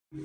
For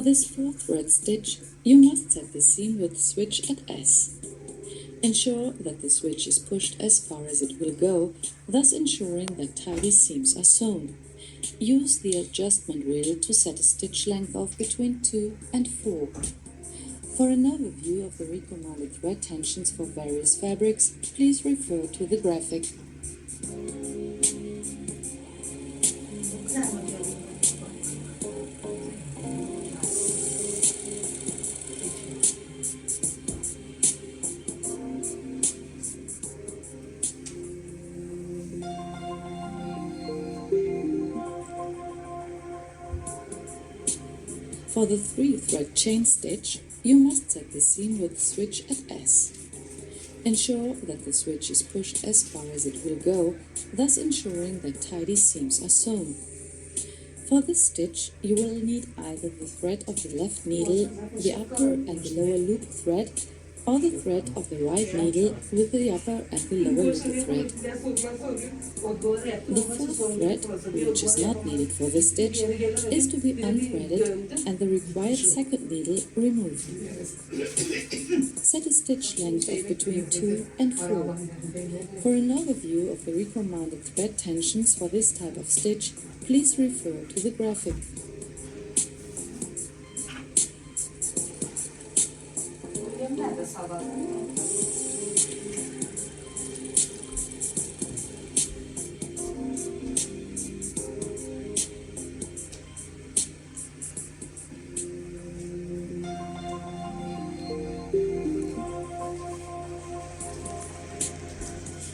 this 4th thread stitch, you must set the seam width switch at S. Ensure that the switch is pushed as far as it will go, thus ensuring that tidy seams are sewn. Use the adjustment wheel to set a stitch length of between 2 and 4. For an overview of the recommended thread tensions for various fabrics, please refer to the graphic. For the 3-thread chain stitch, you must set the seam width switch at S. Ensure that the switch is pushed as far as it will go, thus ensuring that tidy seams are sewn. For this stitch, you will need either the thread of the left needle, the upper and the lower loop thread, or the thread of the right needle with the upper and the lower loop thread. The 4th thread, which is not needed for this stitch, is to be unthreaded and the required 2nd needle removed. Set a stitch length of between 2 and 4. For an overview of the recommended thread tensions for this type of stitch, please refer to the graphic.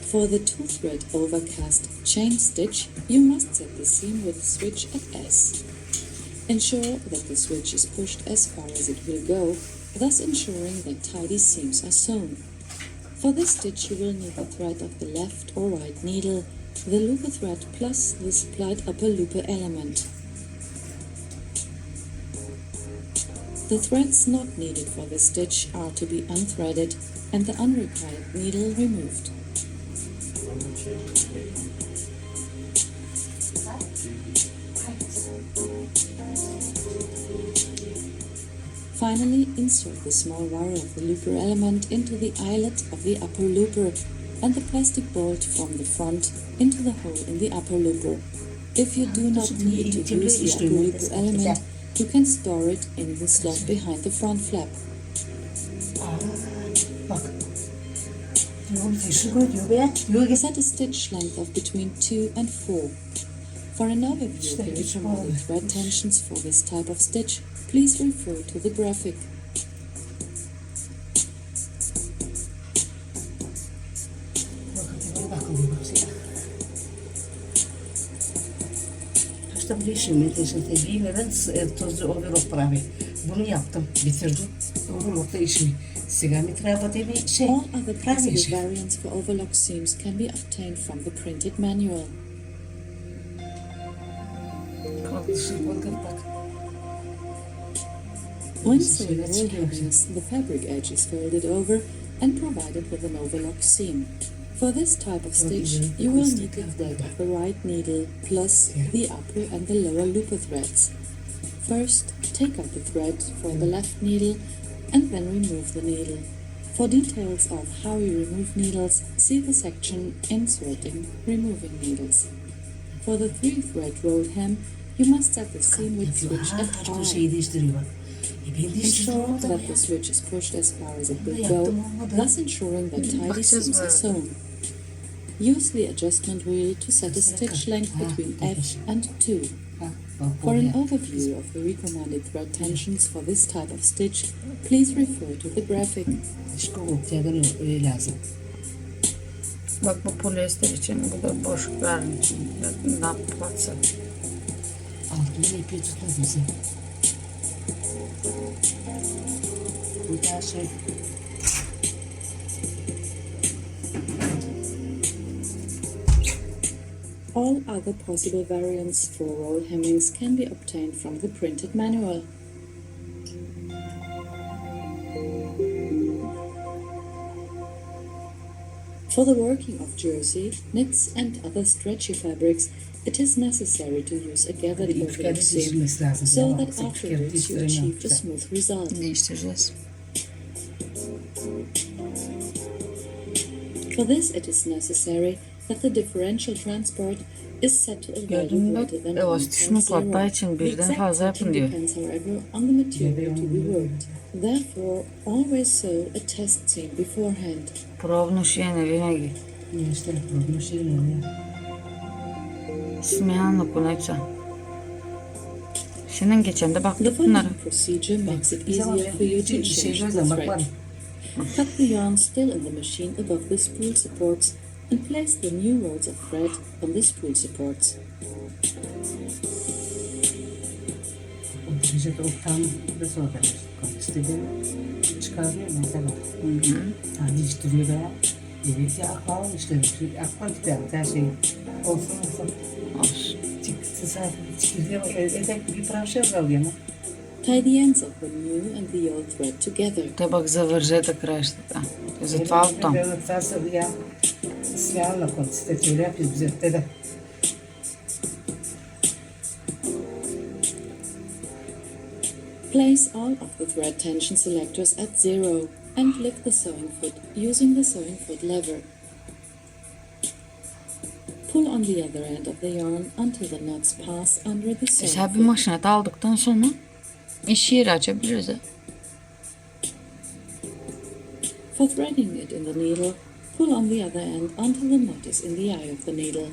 For the 2-thread overcast chain stitch, you must set the seam width switch at S. Ensure that the switch is pushed as far as it will go, thus ensuring that tidy seams are sewn. For this stitch, you will need the thread of the left or right needle, the looper thread plus the supplied upper looper element. The threads not needed for this stitch are to be unthreaded and the unrequired needle removed. Finally, insert the small wire of the looper element into the eyelet of the upper looper and the plastic bolt from the front into the hole in the upper looper. If you do not need to use the upper looper element, you can store it in the slot behind the front flap. Set a stitch length of between 2 and 4. For an overview of the recommended thread tensions for this type of stitch, please refer to the graphic. Tozlu overlock pravi. Bunu yaptım, bitirdim. Overlock'ta işimi. Sigami treba devi All other possible variants for overlock seams can be obtained from the printed manual. When sewing roll hemmings, the fabric edge is folded over and provided with an overlock seam. For this type of stitch, you will need the thread of the right needle plus the upper and the lower looper threads. First, take out the thread for the left needle and then remove the needle. For details of how you remove needles, see the section Inserting Removing Needles. For the 3-thread rolled hem, you must set the seam width switch at high. Ensure that the switch is pushed as far as it will go, thus ensuring that tidy seams are sewn. Use the adjustment wheel to set a stitch length between F and 2. For an overview of the recommended thread tensions for this type of stitch, please refer to the graphic. Bak bu polyester için, bu da boşlukların için. Naplatsa. Altını ipi tutmadıysa. Bir daha şey. All other possible variants for roll hemmings can be obtained from the printed manual. For the working of jersey, knits and other stretchy fabrics, it is necessary to use a gathered İki kere overlock seam değiştirmesi lazım. so Yani that iki kere afterwards you değiştiremiyorum. achieve a smooth result. Değiştireceğiz. For this, it is necessary that the differential transport is set to a value Gördün mü bak, greater than elastik noktalar 1.0. için The birden exact fazla yapın setting diyor. depends, however, on the material to be worked. Therefore, always sew a test seam beforehand. Правнушение винаги. İşte problem şey mi oluyor? Смяна конеца. Senin geçen de The baktık following bunlara. procedure makes it Bir zaman easier for you to şey change the gözle thread. bakmadım. Cut the yarn still in the machine above the spool supports and place the new rolls of thread on the spool supports. İşte o tam da sonra istediğim çıkarıyor mesela. Yani hiç duruyor da. Evet ya akvaryum işte. Akvaryum gider her şey. Olsun olsun. Olsun. Çıktı zaten. Çıkıyor. Evde bir parça kalıyor ama. Tie the ends of the new and the old thread together. Треба завържете краищата. Затова оттам. Това са я смяна на конците, ляпи взете да. Place all of the thread tension selectors at 0 and lift the sewing foot using the sewing foot lever. Pull on the other end of the yarn until the knots pass under the sewing Mesela bir foot. maşinete aldıktan sonra iş yeri açabiliriz de. For threading it in the needle, pull on the other end until the knot is in the eye of the needle.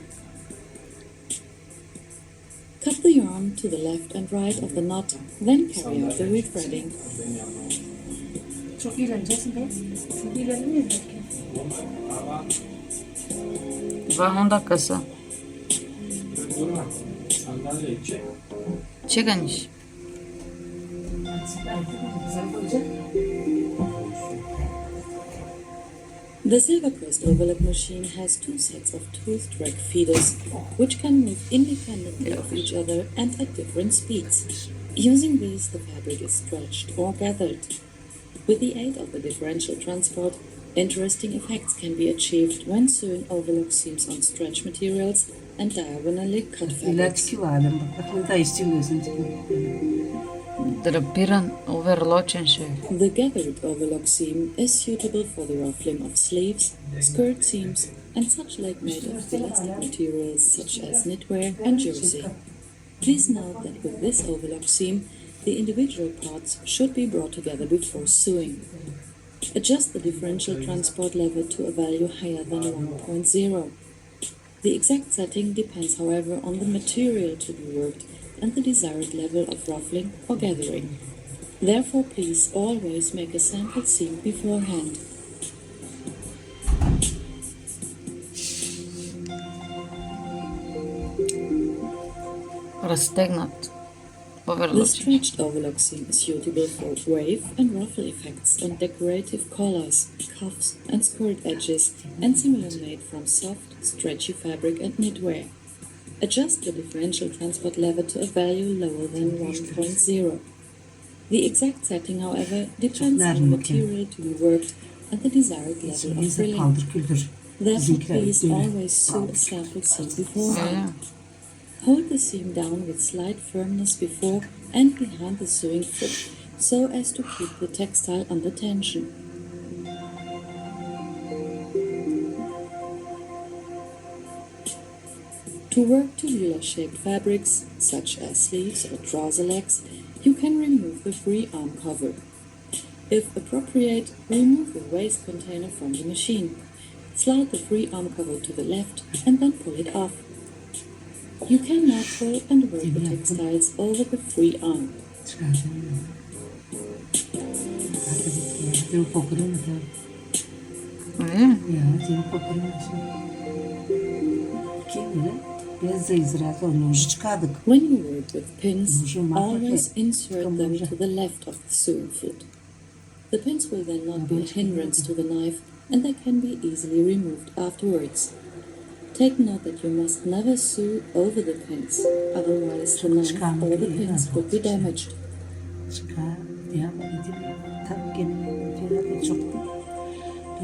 Cut the yarn to the left and right of the knot, then carry out the rethreading. Çok eğleneceksin be. Çok eğlenmeyiz belki. Var 10 dakikası. Çek aniş. The silver crest overlock machine has two sets of tooth thread feeders, which can move independently of each other and at different speeds. Using these, the fabric is stretched or gathered. With the aid of the differential transport, interesting effects can be achieved when sewing overlock seams on stretch materials and diagonally cut fabrics. İlaçki vardım bak. Bak ne da istiyorsun. Драпиран, оверлочен ще е. The gathered overlock seam is suitable for the ruffling of sleeves, skirt seams, and such like made of elastic materials such as knitwear and jersey. Please note that with this overlock seam, the individual parts should be brought together before sewing. Adjust the differential transport lever to a value higher than 1.0. The exact setting depends, however, on the material to be worked and the desired level of ruffling or gathering. Therefore, please always make a sample seam beforehand. Разтегнат. The Оверлочен. stretched overlock seam is suitable for wave and ruffle effects on decorative collars, cuffs, and skirt edges, and similar made from soft, stretchy fabric and knitwear. Adjust the differential transport lever to a value lower than 1.0. The exact setting, however, depends on the material to be worked and the desired level of Neyse frilling. kaldır küldür. Therefore, Bizimkiler please böyle. always sew a sample seam beforehand. Öyle. Hold the seam down with slight firmness before and behind the sewing foot so as to keep the textile under tension. To work tubular-shaped fabrics, such as sleeves or trouser legs, you can remove the free arm cover. If appropriate, remove the waste container from the machine. Slide the free arm cover to the left and then pull it off. You can now pull and work the textiles over the free arm. Çıkardım. Hadi bu kokuyor mu? Öyle mi? Ya, diyor kokuyor. Kim bilir? Bez de izraat olmuş. Çıkardık. When you work with pins, always insert them to the left of the sewing foot. The pins will then not be a hindrance to the knife and they can be easily removed afterwards. Take note that you must never sew over the pins, otherwise the knife or the pins could be damaged. Çıkar. Ya, tabii ki çok To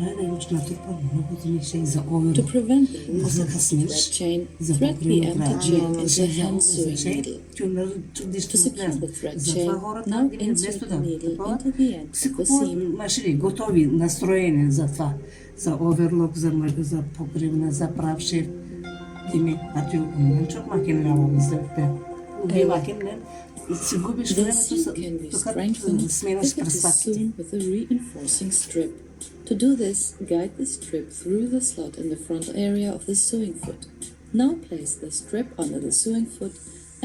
prevent the Nasıl loosening of the kısmış? thread chain, Za thread the pokrenu empty pra- chain ano, into a za- hand za- sewing şey, needle. tüyleri To değiştirmek secure lazım. the thread За chain, фагора now там где insert вместо the да, needle такова, into the end of всі the купували seam. машини, готові, настроєні за това, за оверлок, за покривна, за правши. Kimi atıyor ondan çok makineler var bizde. Bir Evet. makineler sigubиш The времето seam can be strengthened сменяш if it is кръстатите. sewn with a reinforcing strip. To do this, guide the strip through the slot in the front area of the sewing foot. Now place the strip under the sewing foot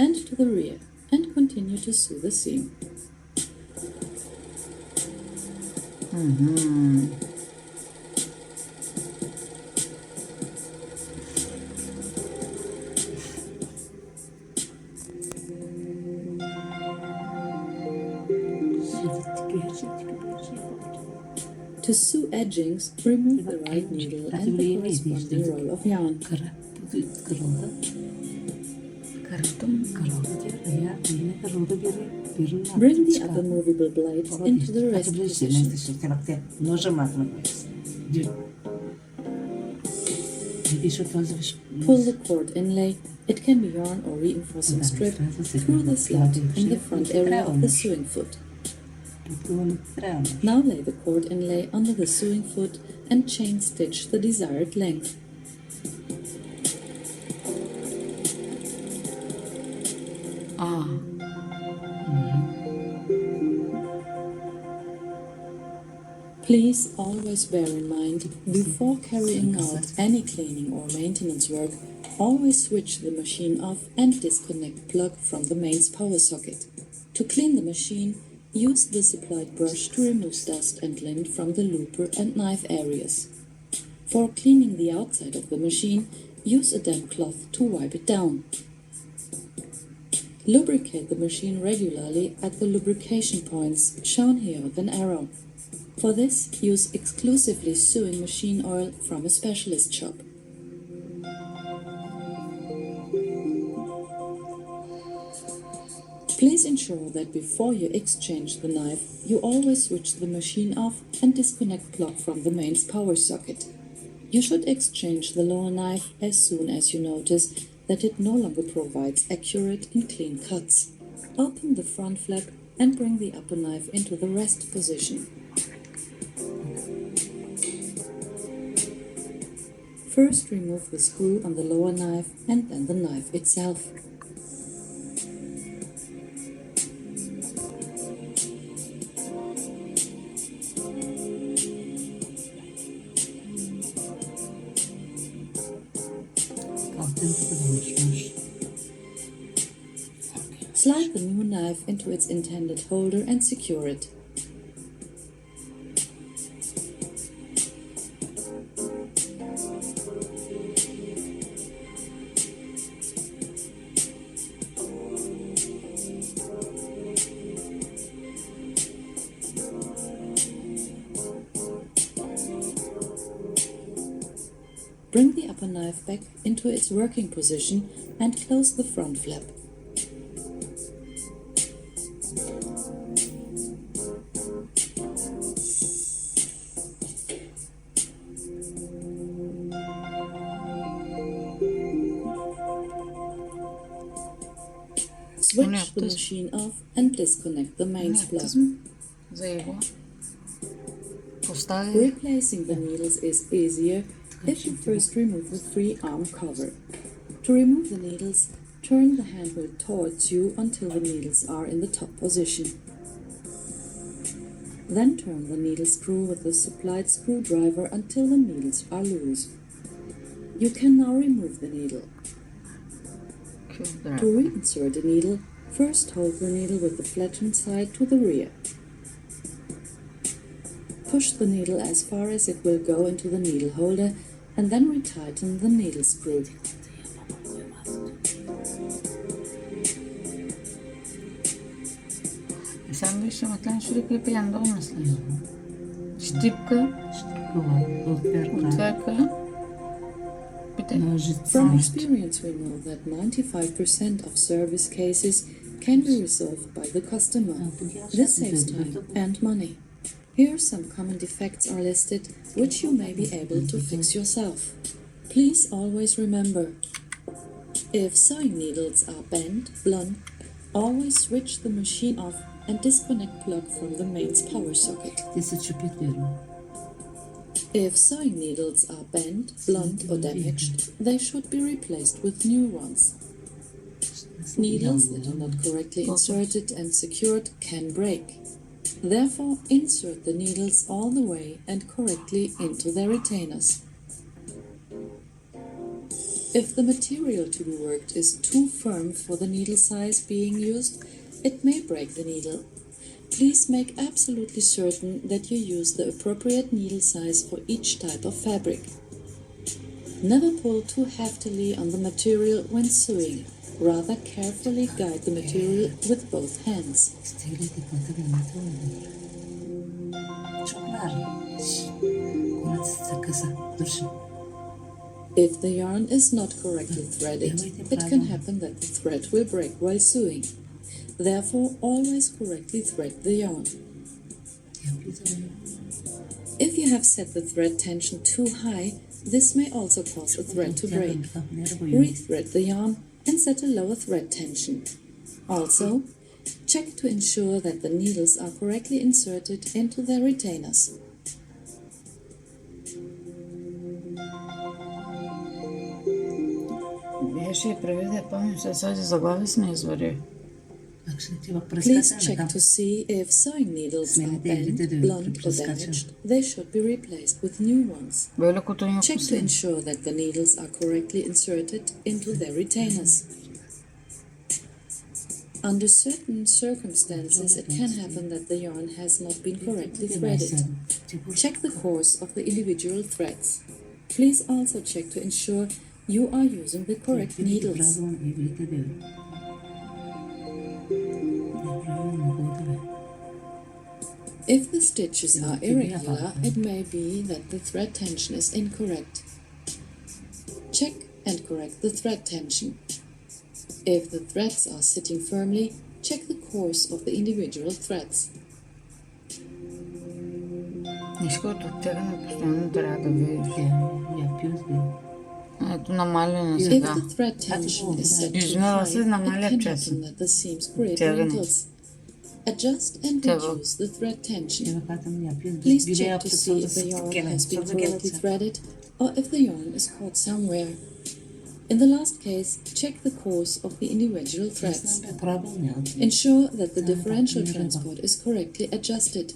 and to the rear, and continue to sew the seam. To sew edgings, remove the right needle and the corresponding roll of yarn. Kırıldı. Kırıldı mı? Kırıldı diyor ya. Yine kırıldı biri. Bring the other movable blades into the rest Atabilirsin. position. Bak nojam atmak. Diyor. Еще Pull the cord inlay. It can be yarn or reinforcing strip through the slot in the front area of the sewing foot. Now lay the cord inlay under the sewing foot and chain stitch the desired length. Aa, Please always bear in mind, before carrying out any cleaning or maintenance work, always switch the machine off and disconnect plug from the mains power socket. To clean the machine, use the supplied brush to remove dust and lint from the looper and knife areas. For cleaning the outside of the machine, use a damp cloth to wipe it down. Lubricate the machine regularly at the lubrication points shown here with an arrow. For this, use exclusively sewing machine oil from a specialist shop. Please ensure that before you exchange the knife, you always switch the machine off and disconnect plug from the mains power socket. You should exchange the lower knife as soon as you notice that it no longer provides accurate and clean cuts. Open the front flap and bring the upper knife into the rest position. First remove the screw on the lower knife and then the knife itself. Slide the new knife into its intended holder and secure it. Bring the upper knife back into its working position and close the front flap. Switch the machine off and disconnect the mains plug. Zajebło. Powstaje. Replacing the needles is easier if you first remove the free arm cover. To remove the needles, turn the handle towards you until the needles are in the top position. Then turn the needle screw with the supplied screwdriver until the needles are loose. You can now remove the needle. To reinsert the needle, first hold the needle with the flattened side to the rear. Push the needle as far as it will go into the needle holder and then retighten the needle screw. Sen bu işlemeklerin sürekli bir yanda olması lazım. Ştripka, utverka. From experience, we know that 95% of service cases can be resolved by the customer. This saves time and money. Here some common defects are listed, which you may be able to fix yourself. Please always remember, if sewing needles are bent, blunt, always switch the machine off and disconnect plug from the mains power socket. Desi çöp etmiyorum. If sewing needles are bent, blunt or damaged, they should be replaced with new ones. Needles that are not correctly inserted and secured can break. Therefore, insert the needles all the way and correctly into their retainers. If the material to be worked is too firm for the needle size being used, it may break the needle. Please make absolutely certain that you use the appropriate needle size for each type of fabric. Never pull too heftily on the material when sewing. Rather carefully guide the material with both hands. If the yarn is not correctly threaded, it can happen that the thread will break while sewing. Therefore, always correctly thread the yarn. If you have set the thread tension too high, this may also cause the thread to break. Rethread the yarn and set a lower thread tension. Also, check to ensure that the needles are correctly inserted into their retainers. Please check to see if sewing needles are bent, blunt or damaged. They should be replaced with new ones. Check to ensure that the needles are correctly inserted into their retainers. Under certain circumstances, it can happen that the yarn has not been correctly threaded. Check the course of the individual threads. Please also check to ensure you are using the correct needles. If the stitches are irregular, it may be that the thread tension is incorrect. Check and correct the thread tension. If the threads are sitting firmly, check the course of the individual threads. If the thread tension is set too high, it can happen that the seams create wrinkles. Adjust and reduce the thread tension. Please check to see if the yarn has been correctly threaded or if the yarn is caught somewhere. In the last case, check the course of the individual threads. Ensure that the differential transport is correctly adjusted.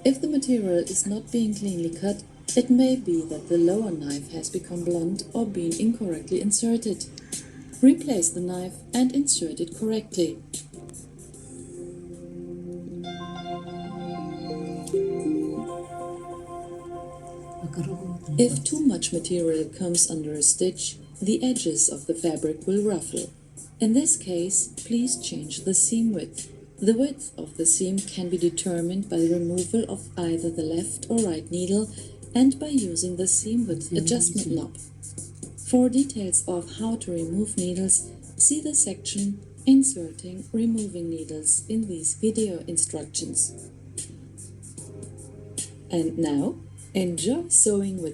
If the material is not being cleanly cut, it may be that the lower knife has become blunt or been incorrectly inserted. Replace the knife and insert it correctly. If too much material comes under a stitch, the edges of the fabric will ruffle. In this case, please change the seam width. The width of the seam can be determined by the removal of either the left or right needle and by using the seam width adjustment knob. For details of how to remove needles, see the section Inserting Removing Needles in these video instructions. And now, enjoy sewing with